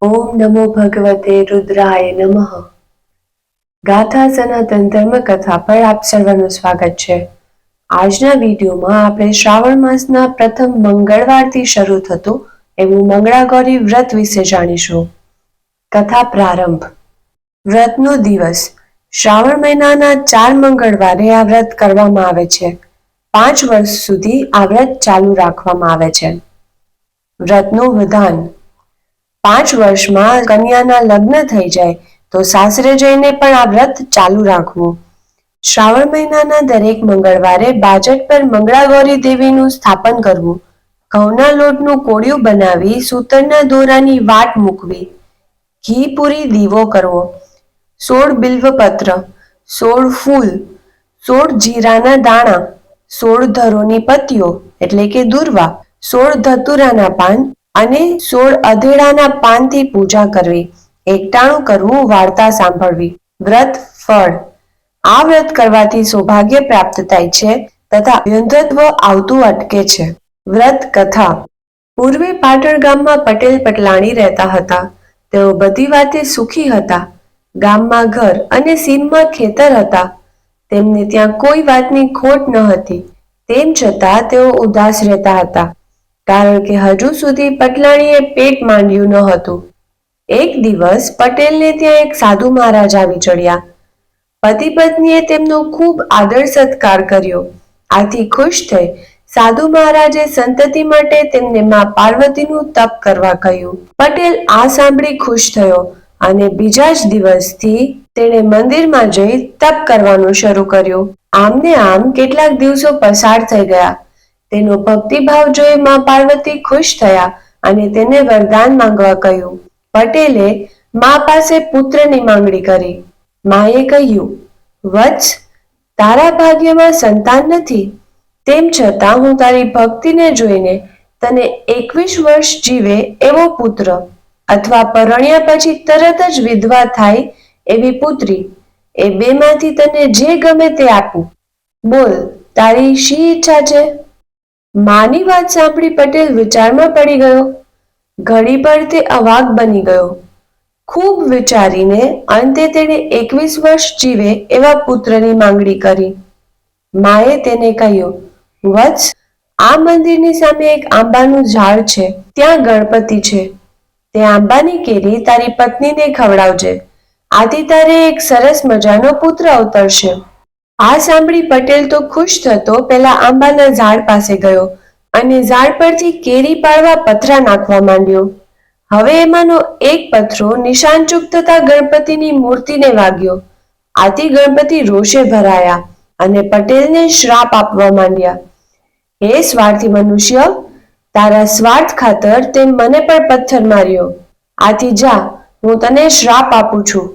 ઓમ નમો ભગવતે રુદ્રાય નમઃ. ગાથા સનાતન ધર્મ કથા પર આપ સર્વનું સ્વાગત છે. આજના વિડીયોમાં આપણે શ્રાવણ માસના પ્રથમ મંગળવારથી શરૂ થતું એવું મંગળાગૌરી વ્રત વિશે જાણીશું. કથા પ્રારંભ. વ્રતનો દિવસ. શ્રાવણ મહિનાના 4 મંગળવારે આ વ્રત કરવામાં આવે છે. 5 વર્ષ સુધી આ વ્રત ચાલુ રાખવામાં આવે છે. વ્રતનું વિધાન. 5 વર્ષમાં કન્યાના લગ્ન થઈ જાય તો સાસરે જઈને પણ આ વ્રત ચાલુ રાખવું. શ્રાવણ મહિનાના દરેક મંગળવારે બાજટ પર મંગળાગૌરી દેવીનું સ્થાપન કરવું. ઘઉંના લોટનું કોળિયું બનાવી સૂતરના દોરાની વાટ મૂકવી. ઘી પૂરી દીવો કરવો. 16 બિલ્વપત્ર, 16 ફૂલ, 16 જીરાના દાણા, 16 ધરોની પત્તીઓ એટલે કે દુર્વા, 16 ધતુરાના પાન અને 16 અધેડાના પાનથી પૂજા કરવી. એકટાણું કરવું, વાર્તા સાંભળવી. વ્રત ફળ. આ વ્રત કરવાથી સૌભાગ્ય પ્રાપ્ત થાય છે તથા વ્યંધત્વ આવતું અટકે છે. વ્રત કથા. પૂર્વે પાટણ ગામમાં પટેલ પટલાણી રહેતા હતા. તેઓ બધી વાતે સુખી હતા. ગામમાં ઘર અને સીમમાં ખેતર હતા. તેમને ત્યાં કોઈ વાતની ખોટ ન હતી. તેમ છતાં તેઓ ઉદાસ રહેતા હતા, કારણ કે હજુ સુધી પટલાણીએ પેટ માંડ્યું ન હતું. એક દિવસ પટેલને ત્યાં એક સાધુ મહારાજ આવી ચડ્યા. પતિ પત્નીએ તેમનો ખૂબ આદર સત્કાર કર્યો. આથી ખુશ થઈ સાધુ મહારાજે સંતતિ માટે તેમને માં પાર્વતીનું તપ કરવા કહ્યું. પટેલ આ સાંભળી ખુશ થયો અને બીજા જ દિવસથી તેણે મંદિરમાં જઈ તપ કરવાનું શરૂ કર્યું. આમને આમ કેટલાક દિવસો પસાર થઈ ગયા. તેનો ભક્તિભાવ જોઈ માં પાર્વતી ખુશ થયા અને તેને વરદાન માંગવા કહ્યું. પટેલે માં પાસે પુત્રની માંગણી કરી. માએ કહ્યું, વત્સ, તારા ભાગ્યમાં સંતાન નથી. તેમ છતાં હું તારી ભક્તિને જોઈને તને 21 વર્ષ જીવે એવો પુત્ર અથવા પરણ્યા પછી તરત જ વિધવા થાય એવી પુત્રી, એ બેમાંથી તને જે ગમે તે આપું. બોલ, તારી શી ઈચ્છા છે? માની વાત સાંભળી પટેલ વિચારમાં પડી ગયો. ઘડીભર તે અવાક બની ગયો. ખૂબ વિચારીને અંતે તેણે 21 વર્ષ જીવે એવા પુત્રની માંગણી કરી. માએ તેને કહ્યું, વત્સ, આ મંદિરની સામે એક આંબાનું ઝાડ છે. ત્યાં ગણપતિ છે. તે આંબાની કેરી તારી પત્નીને ખવડાવજે. આથી તારે એક સરસ મજાનો પુત્ર અવતરશે. આ સાંભળી પટેલ તો ખુશ થતો પેલા આંબાના ઝાડ પાસે ગયો અને ઝાડ પરથી કેરી પાડવા પથરા નાખવા માંડ્યો. હવે એમાંનો એક પથરો નિશાન ચૂક થતા ગણપતિની મૂર્તિને વાગ્યો. આથી ગણપતિ રોષે ભરાયા અને પટેલને શ્રાપ આપવા માંડ્યા. હે સ્વાર્થી મનુષ્ય, તારા સ્વાર્થ ખાતર તે મને પણ પથ્થર માર્યો. આથી જા, હું તને શ્રાપ આપું છું.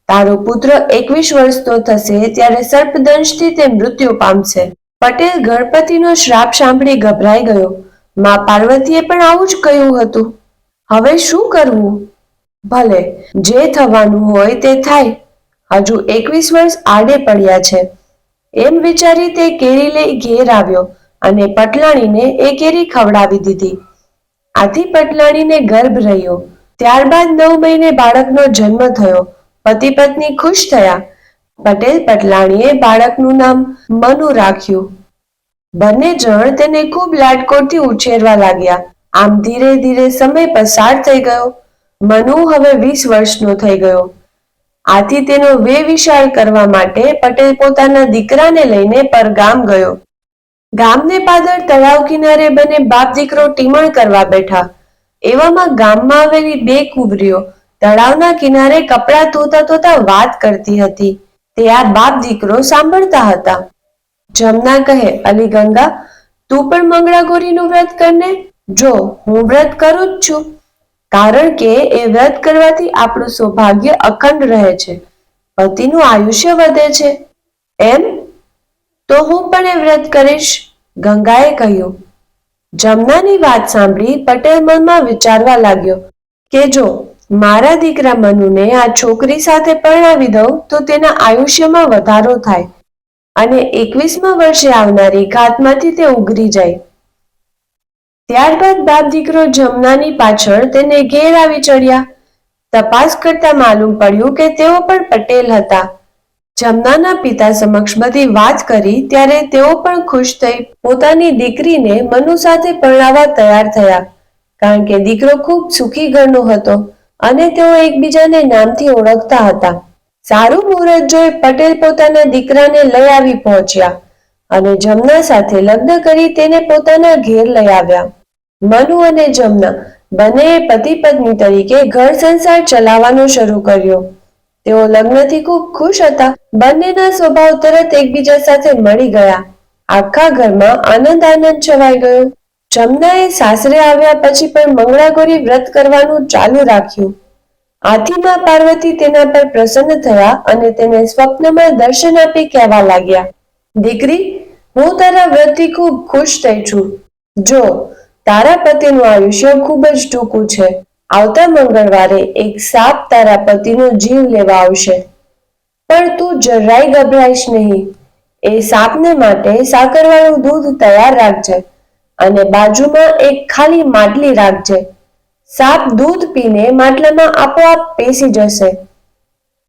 તારો પુત્ર 21 વર્ષનો થશે ત્યારે સર્પદંશથી તે મૃત્યુ પામશે. પટેલ ગણપતિનો શ્રાપ સાંભળી ગભરાઈ ગયો. માં પાર્વતીએ પણ આવું જ કહ્યું હતું. હવે શું કરવું? ભલે, જે થવાનું હોય તે થાય. હજુ 21 વર્ષ આડે પડ્યા છે. એમ વિચારી તે કેરી લઈ ઘેર આવ્યો અને પટલાણીને એ કેરી ખવડાવી દીધી. આથી પટલાણીને ગર્ભ રહ્યો. ત્યારબાદ 9 મહિને બાળકનો જન્મ થયો. પતિ પત્ની ખુશ થયા. પટેલ પટલાણીએ બાળકનું નામ મનુ રાખ્યું. બંને જણ તેને ખૂબ લાડકોડથી ઉછેરવા લાગ્યા. આમ ધીરે ધીરે સમય પસાર થઈ ગયો. મનુ હવે 20 વર્ષનો થઈ ગયો. આથી તેનો વેવિશાળ કરવા માટે પટેલ પોતાના દીકરાને લઈને પરગામ ગયો. ગામને પાદર તળાવ કિનારે બંને બાપ દીકરો ટીમણ કરવા બેઠા. એવામાં ગામમાં આવેલી 2 કુંવરીઓ તળાવના કિનારે કપડાં ધોતા ધોતા વાત કરતી હતી. તે આ બાપ દીકરો સાંભળતા હતા. જમના કહે, અલી ગંગા, તું પણ મંગળાગૌરીનું વ્રત કરને. જો, હું વ્રત કરું જ છું, કારણ કે એ વ્રત કરવાથી આપણું સૌભાગ્ય અખંડ રહે છે, પતિનું આયુષ્ય વધે છે. એમ? તો હું પણ એ વ્રત કરીશ, ગંગાએ કહ્યું. જમનાની વાત સાંભળી પટેલ મનમાં વિચારવા લાગ્યો કે જો મારા દીકરા મનુને આ છોકરી સાથે પરણાવી દઉં તો તેના આયુષ્યમાં વધારો થાય અને 21મા વર્ષે આવનારી ઘાતમાંથી તે ઉગરી જાય. ત્યારબાદ બાપ દીકરો જમનાની પાછળ તેને ઘેર આવી ચડ્યા. તપાસ કરતા માલુમ પડ્યું કે તેઓ પણ પટેલ હતા. જમનાના પિતા સમક્ષ બધી વાત કરી ત્યારે તેઓ પણ ખુશ થઈ પોતાની દીકરીને મનુ સાથે પરણાવવા તૈયાર થયા, કારણ કે દીકરો ખૂબ સુખી ઘરનો હતો અને તેઓ એકબીજાને નામથી ઓળખતા હતા. સારું મુહૂર્ત જોઈ પટેલ પોતાના દીકરાને લઈ આવી પહોંચ્યા અને જમના સાથે લગ્ન કરી તેને પોતાના ઘેર લઈ આવ્યા. મનુ અને જમના બંનેએ પતિ પત્ની તરીકે ઘર સંસાર ચલાવવાનો શરૂ કર્યો. તેઓ લગ્નથી ખૂબ ખુશ હતા. બંનેના સ્વભાવ તરત એકબીજા સાથે મળી ગયા. આખા ઘરમાં આનંદ છવાઈ ગયો. જમનાએ સાસરે આવ્યા પછી પણ મંગળાગૌરી વ્રત કરવાનું ચાલુ રાખ્યું. આથી માં પાર્વતી તેના પર પ્રસન્ન થયા અને તેને સ્વપ્નમાં દર્શન આપી કહેવા લાગ્યા, દીકરી, હું તારા વ્રતથી ખૂબ ખુશ થઈ છું. જો તારા પતિનું આયુષ્ય ખૂબ જ ટૂંકું છે. આવતા મંગળવારે એક સાપ તારા પતિનો જીવ લેવા આવશે, પણ તું જરાય ગભરાઈશ નહીં. એ સાપને માટે સાકરવાળું દૂધ તૈયાર રાખજે અને બાજુમાં એક ખાલી માટલી રાખજે. સાપ દૂધ પીને માટલામાં આપોઆપ પેસી જશે.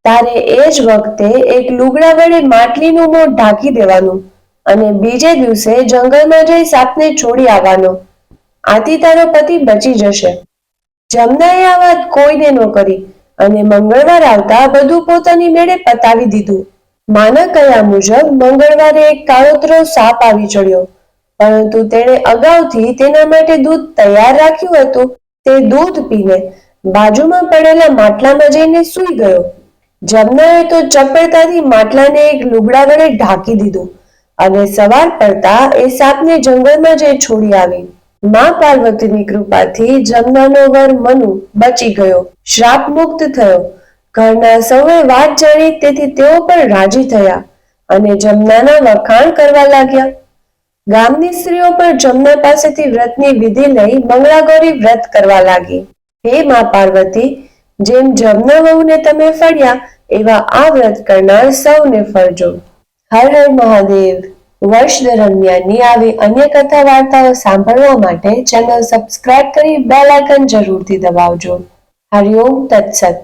તારે એ જ વખતે એક લુગડા વડે માટલીનું મોં ઢાંકી દેવાનું અને બીજે દિવસે જંગલમાં જઈ સાપને છોડી આવવાનો. આથી તારો પતિ બચી જશે. જમનાએ આ વાત કોઈને ન કરી અને મંગળવાર આવતા બધું પોતાની મેળે પતાવી દીધું. માના કહ્યા મુજબ મંગળવારે એક કાળોતરો સાપ આવી ચડ્યો, પરંતુ તેણે અગાઉથી તેના માટે દૂધ તૈયાર રાખ્યું હતું. તે દૂધ પીને બાજુમાં પડેલા માટલામાં જઈને સૂઈ ગયો. જમનાએ તો ચપળતાથી માટલાને એક લુગડા વડે ઢાંકી દીધું અને સવાર પડતા એ સાપને જંગલમાં જઈ છોડી આવી. માં પાર્વતીની કૃપાથી જમનાનો વર મનુ બચી ગયો, શ્રાપ મુક્ત થયો. ઘરના સૌએ વાત જાણી તેથી તેઓ પણ રાજી થયા અને જમનાના વખાણ કરવા લાગ્યા. ગામની સ્ત્રીઓ પણ જમના પાસેથી વ્રતની વિધિ લઈ મંગળાગૌરી વ્રત કરવા લાગી. હે માં પાર્વતી, જેમ જમના વહુને તમે ફળ્યા એવા આ વ્રત કરનાર સૌને ફળજો. હર હર મહાદેવ. વર્ષ દરમિયાનની આવી અન્ય કથા વાર્તાઓ સાંભળવા માટે ચેનલ સબસ્ક્રાઇબ કરી બેલ આઇકન જરૂરથી દબાવજો. હરિઓમ તત્સત.